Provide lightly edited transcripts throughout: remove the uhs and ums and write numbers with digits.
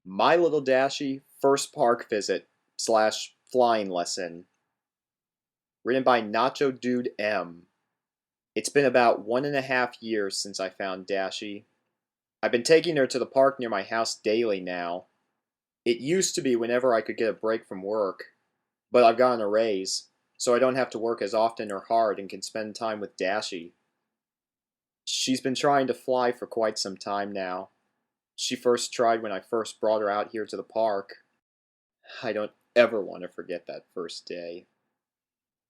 My Little Dashie First Park Visit slash Flying Lesson. Written by Nacho Dude M. It's been about 1.5 years since I found Dashie. I've been taking her to the park near my house daily now. It used to be whenever I could get a break from work, but I've gotten a raise, so I don't have to work as often or hard and can spend time with Dashie. She's been trying to fly for quite some time now. She first tried when I first brought her out here to the park. I don't ever want to forget that first day.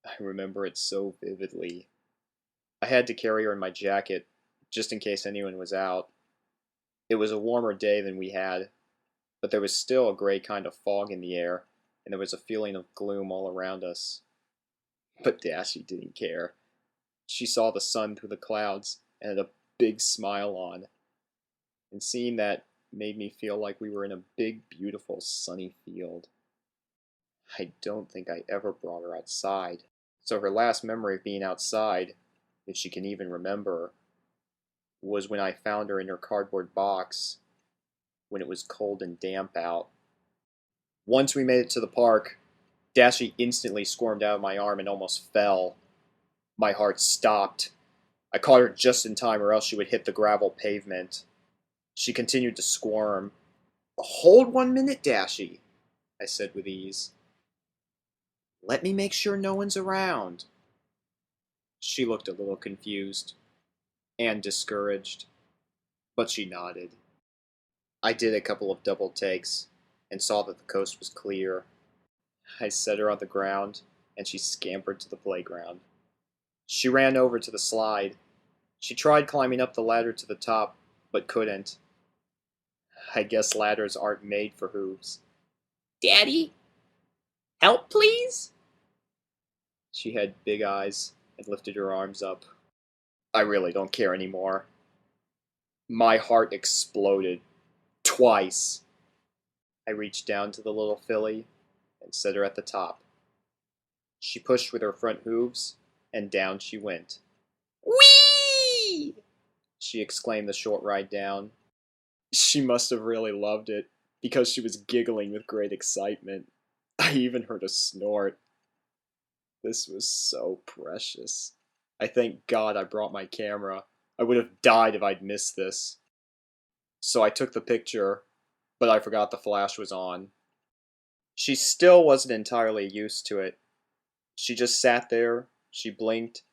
I remember it so vividly. I had to carry her in my jacket, just in case anyone was out. It was a warmer day than we had, but there was still a gray kind of fog in the air, and there was a feeling of gloom all around us. But Dashie didn't care. She saw the sun through the clouds and had a big smile on. And seeing that made me feel like we were in a big, beautiful, sunny field. I don't think I ever brought her outside. So her last memory of being outside, if she can even remember, was when I found her in her cardboard box, when it was cold and damp out. Once we made it to the park, Dashie instantly squirmed out of my arm and almost fell. My heart stopped. I caught her just in time or else she would hit the gravel pavement. She continued to squirm. "Hold 1 minute, Dashie," I said with ease. "Let me make sure no one's around." She looked a little confused and discouraged, but she nodded. I did a couple of double takes and saw that the coast was clear. I set her on the ground and she scampered to the playground. She ran over to the slide. She tried climbing up the ladder to the top, but couldn't. I guess ladders aren't made for hooves. "Daddy, help please?" She had big eyes and lifted her arms up. I really don't care anymore. My heart exploded. Twice. I reached down to the little filly and set her at the top. She pushed with her front hooves, and down she went. "Whee!" she exclaimed the short ride down. She must have really loved it, because she was giggling with great excitement. I even heard a snort. This was so precious. I thank God I brought my camera. I would have died if I'd missed this. So I took the picture, but I forgot the flash was on. She still wasn't entirely used to it. She just sat there, she blinked,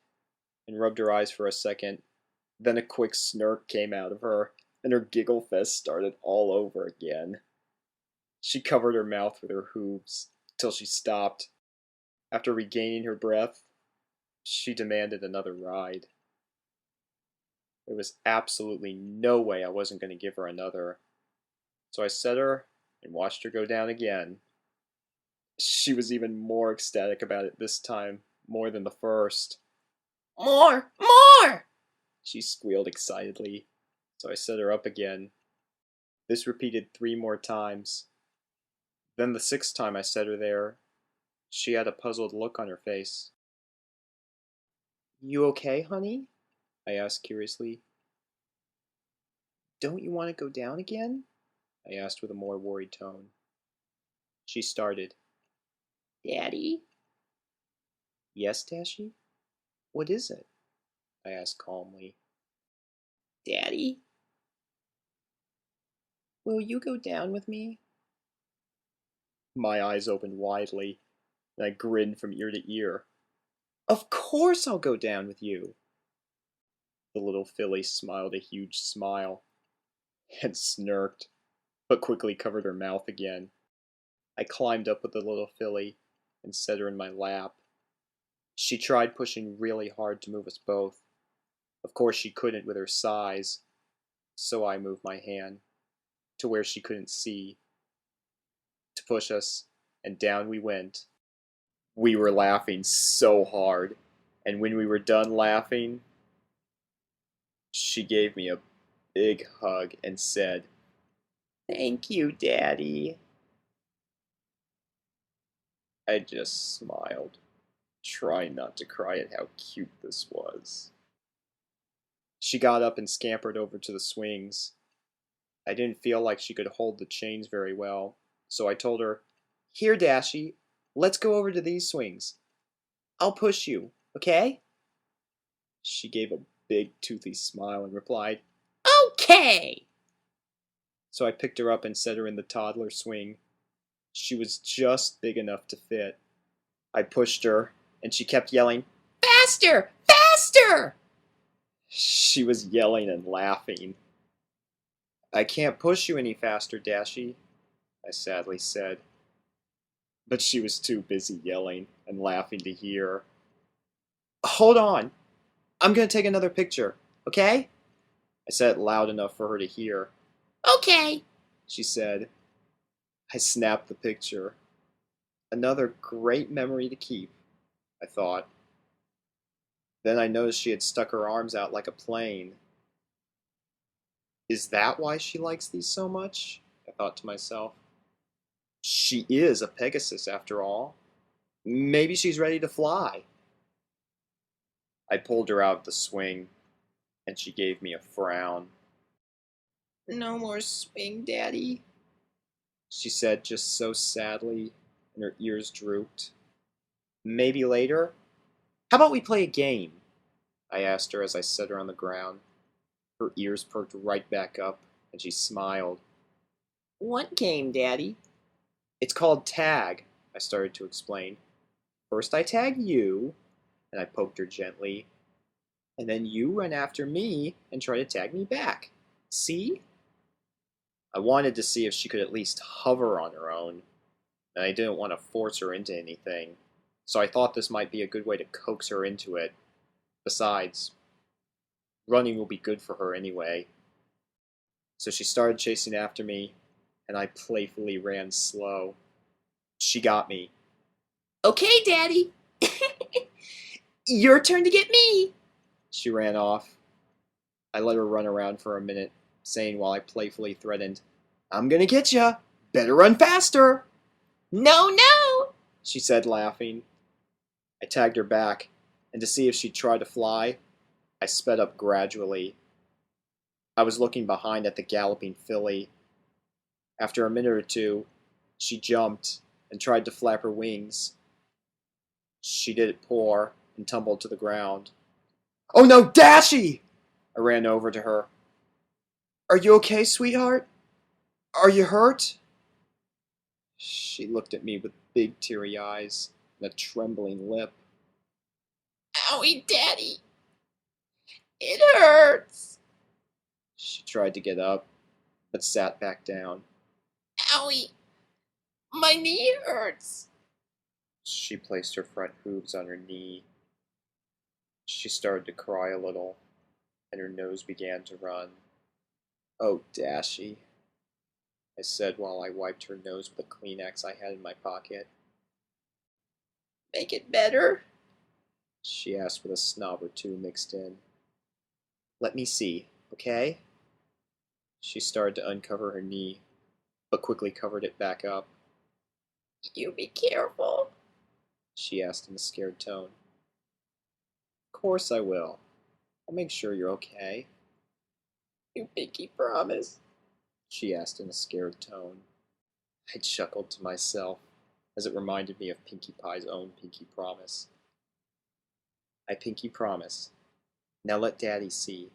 and rubbed her eyes for a second. Then a quick smirk came out of her, and her giggle fest started all over again. She covered her mouth with her hooves, till she stopped. After regaining her breath, she demanded another ride. There was absolutely no way I wasn't going to give her another. So I set her and watched her go down again. She was even more ecstatic about it this time, more than the first. "More! More!" she squealed excitedly. So I set her up again. This repeated 3 more times. Then the 6th time I set her there, she had a puzzled look on her face. "You okay, honey?" I asked curiously. "Don't you want to go down again?" I asked with a more worried tone. She started. "Daddy?" "Yes, Dashie? What is it?" I asked calmly. "Daddy, will you go down with me?" My eyes opened widely, and I grinned from ear to ear. "Of course I'll go down with you." The little filly smiled a huge smile, and smirked, but quickly covered her mouth again. I climbed up with the little filly and set her in my lap. She tried pushing really hard to move us both. Of course she couldn't with her size, so I moved my hand to where she couldn't see, to push us, and down we went. We were laughing so hard, and when we were done laughing, she gave me a big hug and said, "Thank you, Daddy." I just smiled, trying not to cry at how cute this was. She got up and scampered over to the swings. I didn't feel like she could hold the chains very well, so I told her, "Here, Dashie, let's go over to these swings. I'll push you, okay?" She gave a big toothy smile and replied, "Okay!" So I picked her up and set her in the toddler swing. She was just big enough to fit. I pushed her, and she kept yelling, "Faster! Faster!" She was yelling and laughing. "I can't push you any faster, Dashie," I sadly said. But she was too busy yelling and laughing to hear. "Hold on. I'm going to take another picture, okay?" I said it loud enough for her to hear. "Okay," she said. I snapped the picture. Another great memory to keep, I thought. Then I noticed she had stuck her arms out like a plane. Is that why she likes these so much? I thought to myself. She is a Pegasus after all. Maybe she's ready to fly. I pulled her out of the swing, and she gave me a frown. "No more swing, Daddy," she said just so sadly, and her ears drooped. "Maybe later? How about we play a game?" I asked her as I set her on the ground. Her ears perked right back up, and she smiled. "What game, Daddy?" "It's called tag," I started to explain. "First I tag you," and I poked her gently, "and then you run after me and try to tag me back. See?" I wanted to see if she could at least hover on her own, and I didn't want to force her into anything, so I thought this might be a good way to coax her into it. Besides, running will be good for her anyway. So she started chasing after me, and I playfully ran slow. She got me. "Okay, Daddy. Your turn to get me." She ran off. I let her run around for a minute, saying while I playfully threatened, "I'm gonna get ya. Better run faster." "No, no," she said, laughing. I tagged her back, and to see if she'd try to fly, I sped up gradually. I was looking behind at the galloping filly. After a minute or two, she jumped and tried to flap her wings. She did it poor and tumbled to the ground. "Oh no, Dashie!" I ran over to her. "Are you okay, sweetheart? Are you hurt?" She looked at me with big teary eyes and a trembling lip. "Owie, Daddy! It hurts!" She tried to get up, but sat back down. "Owie! My knee hurts!" She placed her front hooves on her knee. She started to cry a little, and her nose began to run. "Oh, Dashie," I said while I wiped her nose with a Kleenex I had in my pocket. "Make it better?" she asked with a snob or two mixed in. "Let me see, okay?" She started to uncover her knee, but quickly covered it back up. "You be careful," she asked in a scared tone. "Of course I will. I'll make sure you're okay." "You pinky promise?" she asked in a scared tone. I chuckled to myself, as it reminded me of Pinkie Pie's own pinky promise. "I pinky promise. Now let Daddy see."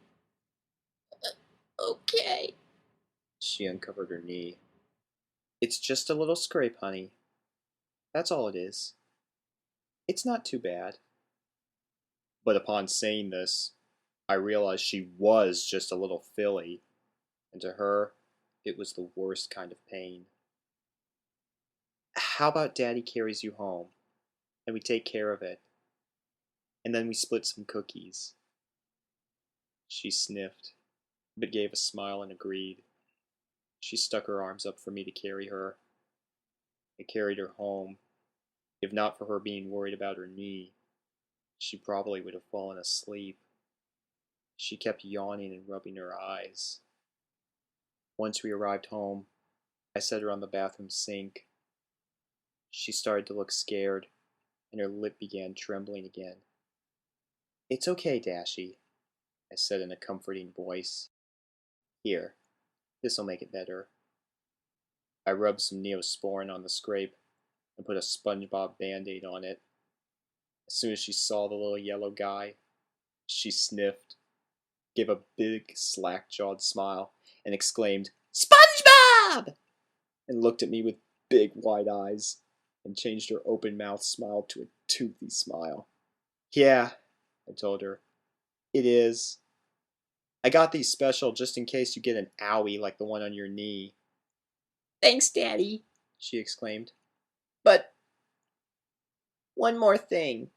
"Okay." She uncovered her knee. "It's just a little scrape, honey. That's all it is. It's not too bad." But upon saying this, I realized she was just a little filly, and to her, it was the worst kind of pain. "How about Daddy carries you home, and we take care of it, and then we split some cookies?" She sniffed, but gave a smile and agreed. She stuck her arms up for me to carry her. I carried her home. If not for her being worried about her knee, she probably would have fallen asleep. She kept yawning and rubbing her eyes. Once we arrived home, I set her on the bathroom sink. She started to look scared, and her lip began trembling again. "It's okay, Dashie," I said in a comforting voice. "Here, This'll make it better. I rubbed some Neosporin on the scrape and put a SpongeBob Band-Aid on it. As soon as she saw the little yellow guy, she sniffed, gave a big slack-jawed smile, and exclaimed, "SpongeBob!" and looked at me with big wide eyes and changed her open-mouthed smile to a toothy smile. "Yeah," I told her. "It is. I got these special just in case you get an owie like the one on your knee." "Thanks, Daddy," she exclaimed. "But one more thing."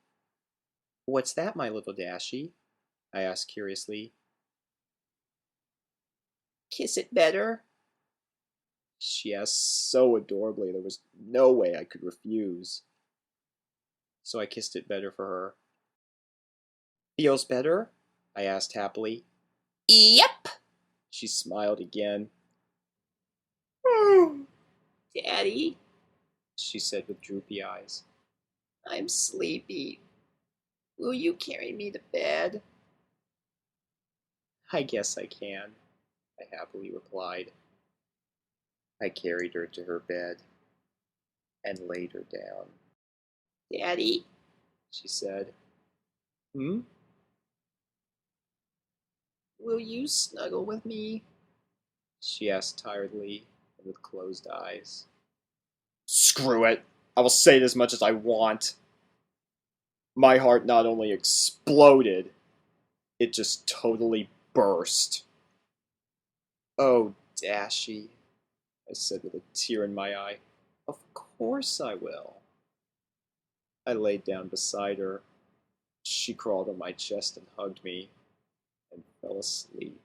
"What's that, my little Dashie?" I asked curiously. "Kiss it better?" she asked so adorably there was no way I could refuse. So I kissed it better for her. "Feels better?" I asked happily. "Yep," she smiled again. "Daddy," she said with droopy eyes, "I'm sleepy. Will you carry me to bed?" "I guess I can," I happily replied. I carried her to her bed and laid her down. "Daddy," she said. "Hmm? Will you snuggle with me?" she asked tiredly and with closed eyes. Screw it. I will say it as much as I want. My heart not only exploded, it just totally burst. "Oh, Dashie," I said with a tear in my eye. "Of course I will." I laid down beside her. She crawled on my chest and hugged me and fell asleep.